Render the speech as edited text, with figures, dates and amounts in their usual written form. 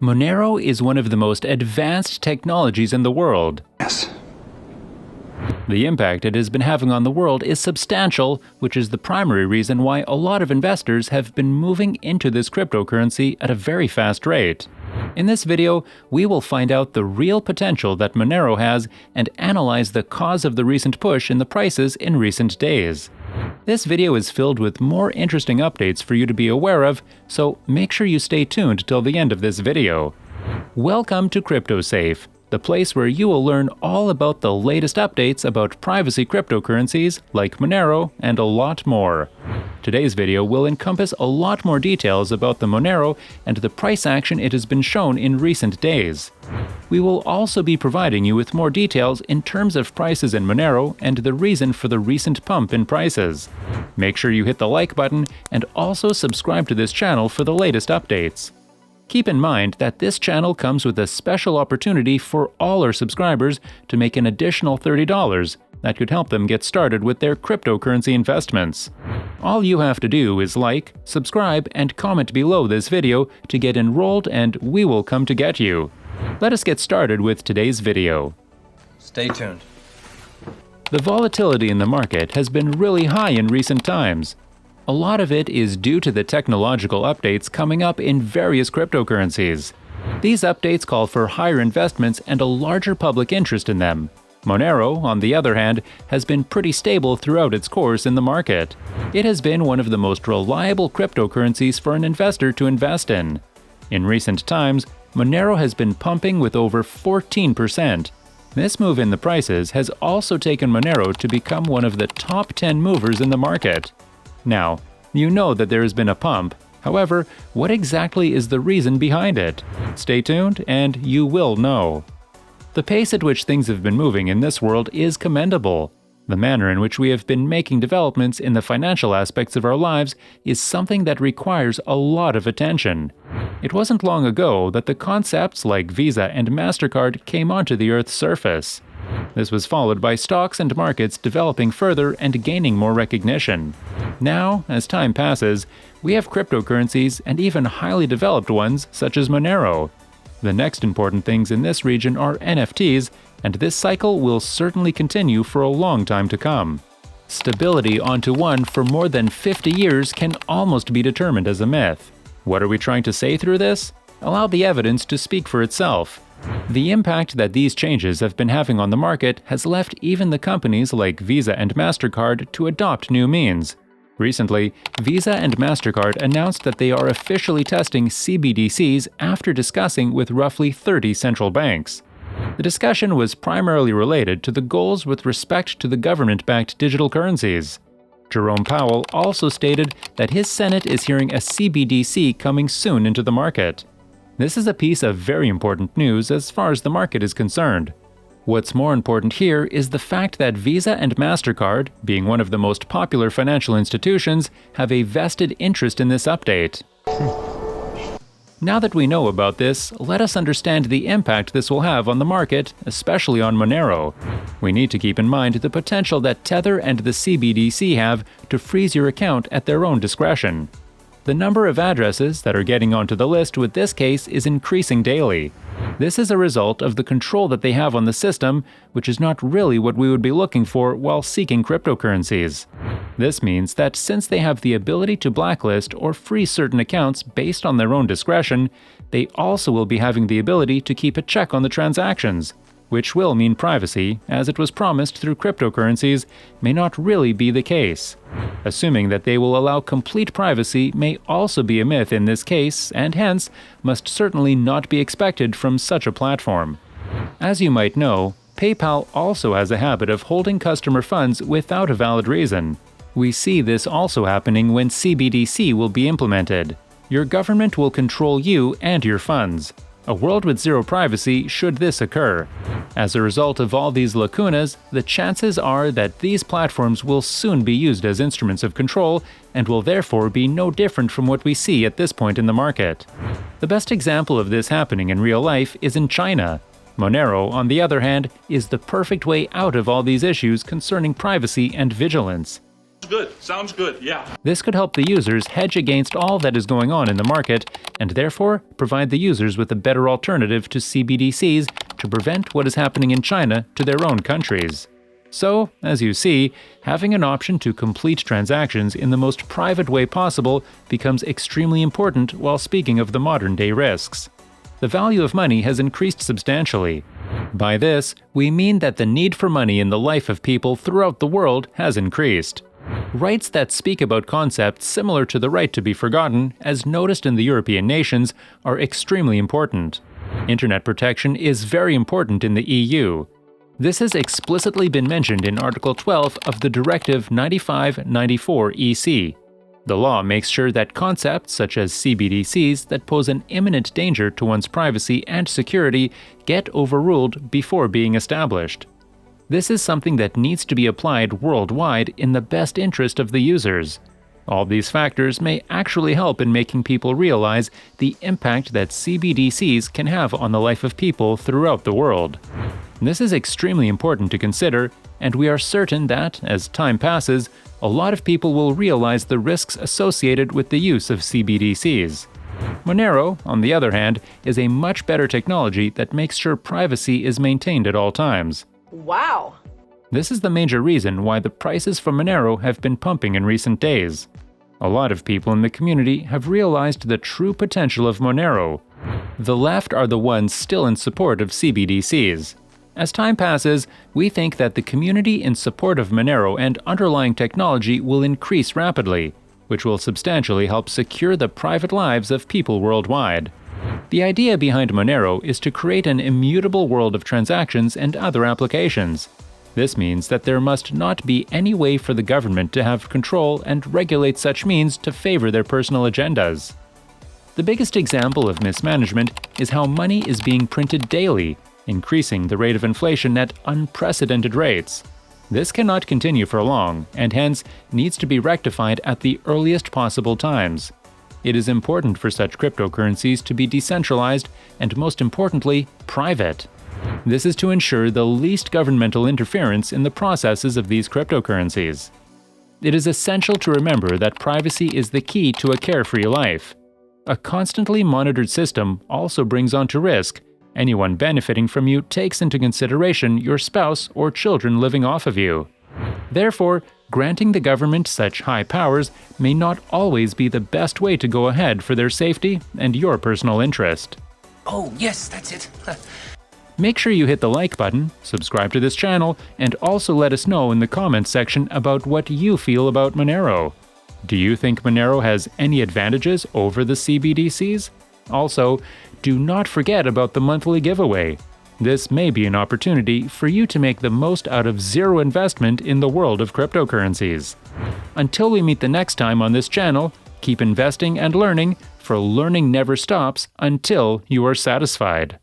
Monero is one of the most advanced technologies in the world. Yes. The impact it has been having on the world is substantial, which is the primary reason why a lot of investors have been moving into this cryptocurrency at a very fast rate. In this video, we will find out the real potential that Monero has and analyze the cause of the recent push in the prices in recent days. This video is filled with more interesting updates for you to be aware of, so make sure you stay tuned till the end of this video. Welcome to CryptoSafe, the place where you will learn all about the latest updates about privacy cryptocurrencies like Monero and a lot more. Today's video will encompass a lot more details about the Monero and the price action it has been shown in recent days. We will also be providing you with more details in terms of prices in Monero and the reason for the recent pump in prices. Make sure you hit the like button and also subscribe to this channel for the latest updates. Keep in mind that this channel comes with a special opportunity for all our subscribers to make an additional $30 that could help them get started with their cryptocurrency investments. All you have to do is like, subscribe, and comment below this video to get enrolled, and we will come to get you. Let us get started with today's video. Stay tuned. The volatility in the market has been really high in recent times. A lot of it is due to the technological updates coming up in various cryptocurrencies. These updates call for higher investments and a larger public interest in them. Monero, on the other hand, has been pretty stable throughout its course in the market. It has been one of the most reliable cryptocurrencies for an investor to invest in. In recent times, Monero has been pumping with over 14%. This move in the prices has also taken Monero to become one of the top 10 movers in the market. Now, you know that there has been a pump. However, what exactly is the reason behind it? Stay tuned and you will know. The pace at which things have been moving in this world is commendable. The manner in which we have been making developments in the financial aspects of our lives is something that requires a lot of attention. It wasn't long ago that the concepts like Visa and Mastercard came onto the Earth's surface. This was followed by stocks and markets developing further and gaining more recognition. Now, as time passes, we have cryptocurrencies and even highly developed ones such as Monero. The next important things in this region are NFTs, and this cycle will certainly continue for a long time to come. Stability onto one for more than 50 years can almost be determined as a myth. What are we trying to say through this? Allow the evidence to speak for itself. The impact that these changes have been having on the market has left even the companies like Visa and Mastercard to adopt new means. Recently, Visa and Mastercard announced that they are officially testing CBDCs after discussing with roughly 30 central banks. The discussion was primarily related to the goals with respect to the government-backed digital currencies. Jerome Powell also stated that his Senate is hearing a CBDC coming soon into the market. This is a piece of very important news as far as the market is concerned. What's more important here is the fact that Visa and Mastercard, being one of the most popular financial institutions, have a vested interest in this update. Now that we know about this, let us understand the impact this will have on the market, especially on Monero. We need to keep in mind the potential that Tether and the CBDC have to freeze your account at their own discretion. The number of addresses that are getting onto the list with this case is increasing daily. This is a result of the control that they have on the system, which is not really what we would be looking for while seeking cryptocurrencies. This means that since they have the ability to blacklist or freeze certain accounts based on their own discretion, they also will be having the ability to keep a check on the transactions, which will mean privacy, as it was promised through cryptocurrencies, may not really be the case. Assuming that they will allow complete privacy may also be a myth in this case, and hence must certainly not be expected from such a platform. As you might know, PayPal also has a habit of holding customer funds without a valid reason. We see this also happening when CBDC will be implemented. Your government will control you and your funds. A world with zero privacy should this occur. As a result of all these lacunas, the chances are that these platforms will soon be used as instruments of control and will therefore be no different from what we see at this point in the market. The best example of this happening in real life is in China. Monero, on the other hand, is the perfect way out of all these issues concerning privacy and vigilance. good. Sounds good. Yeah. This could help the users hedge against all that is going on in the market and therefore provide the users with a better alternative to CBDCs to prevent what is happening in China to their own countries. So, as you see, having an option to complete transactions in the most private way possible becomes extremely important while speaking of the modern-day risks. The value of money has increased substantially. By this, we mean that the need for money in the life of people throughout the world has increased. Rights that speak about concepts similar to the right to be forgotten, as noticed in the European nations, are extremely important. Internet protection is very important in the EU. This has explicitly been mentioned in Article 12 of the Directive 95/94/EC. The law makes sure that concepts such as CBDCs that pose an imminent danger to one's privacy and security get overruled before being established. This is something that needs to be applied worldwide in the best interest of the users. All these factors may actually help in making people realize the impact that CBDCs can have on the life of people throughout the world. This is extremely important to consider, and we are certain that, as time passes, a lot of people will realize the risks associated with the use of CBDCs. Monero, on the other hand, is a much better technology that makes sure privacy is maintained at all times. Wow! This is the major reason why the prices for Monero have been pumping in recent days. A lot of people in the community have realized the true potential of Monero. The left are the ones still in support of CBDCs. As time passes, we think that the community in support of Monero and underlying technology will increase rapidly, which will substantially help secure the private lives of people worldwide. The idea behind Monero is to create an immutable world of transactions and other applications. This means that there must not be any way for the government to have control and regulate such means to favor their personal agendas. The biggest example of mismanagement is how money is being printed daily, increasing the rate of inflation at unprecedented rates. This cannot continue for long, and hence needs to be rectified at the earliest possible times. It is important for such cryptocurrencies to be decentralized and, most importantly, private. This is to ensure the least governmental interference in the processes of these cryptocurrencies. It is essential to remember that privacy is the key to a carefree life. A constantly monitored system also brings onto risk. Anyone benefiting from you takes into consideration your spouse or children living off of you. Therefore, granting the government such high powers may not always be the best way to go ahead for their safety and your personal interest. Oh, yes, that's it. Make sure you hit the like button, subscribe to this channel, and also let us know in the comments section about what you feel about Monero. Do you think Monero has any advantages over the CBDCs? Also, do not forget about the monthly giveaway. This may be an opportunity for you to make the most out of zero investment in the world of cryptocurrencies. Until we meet the next time on this channel, keep investing and learning, for learning never stops until you are satisfied.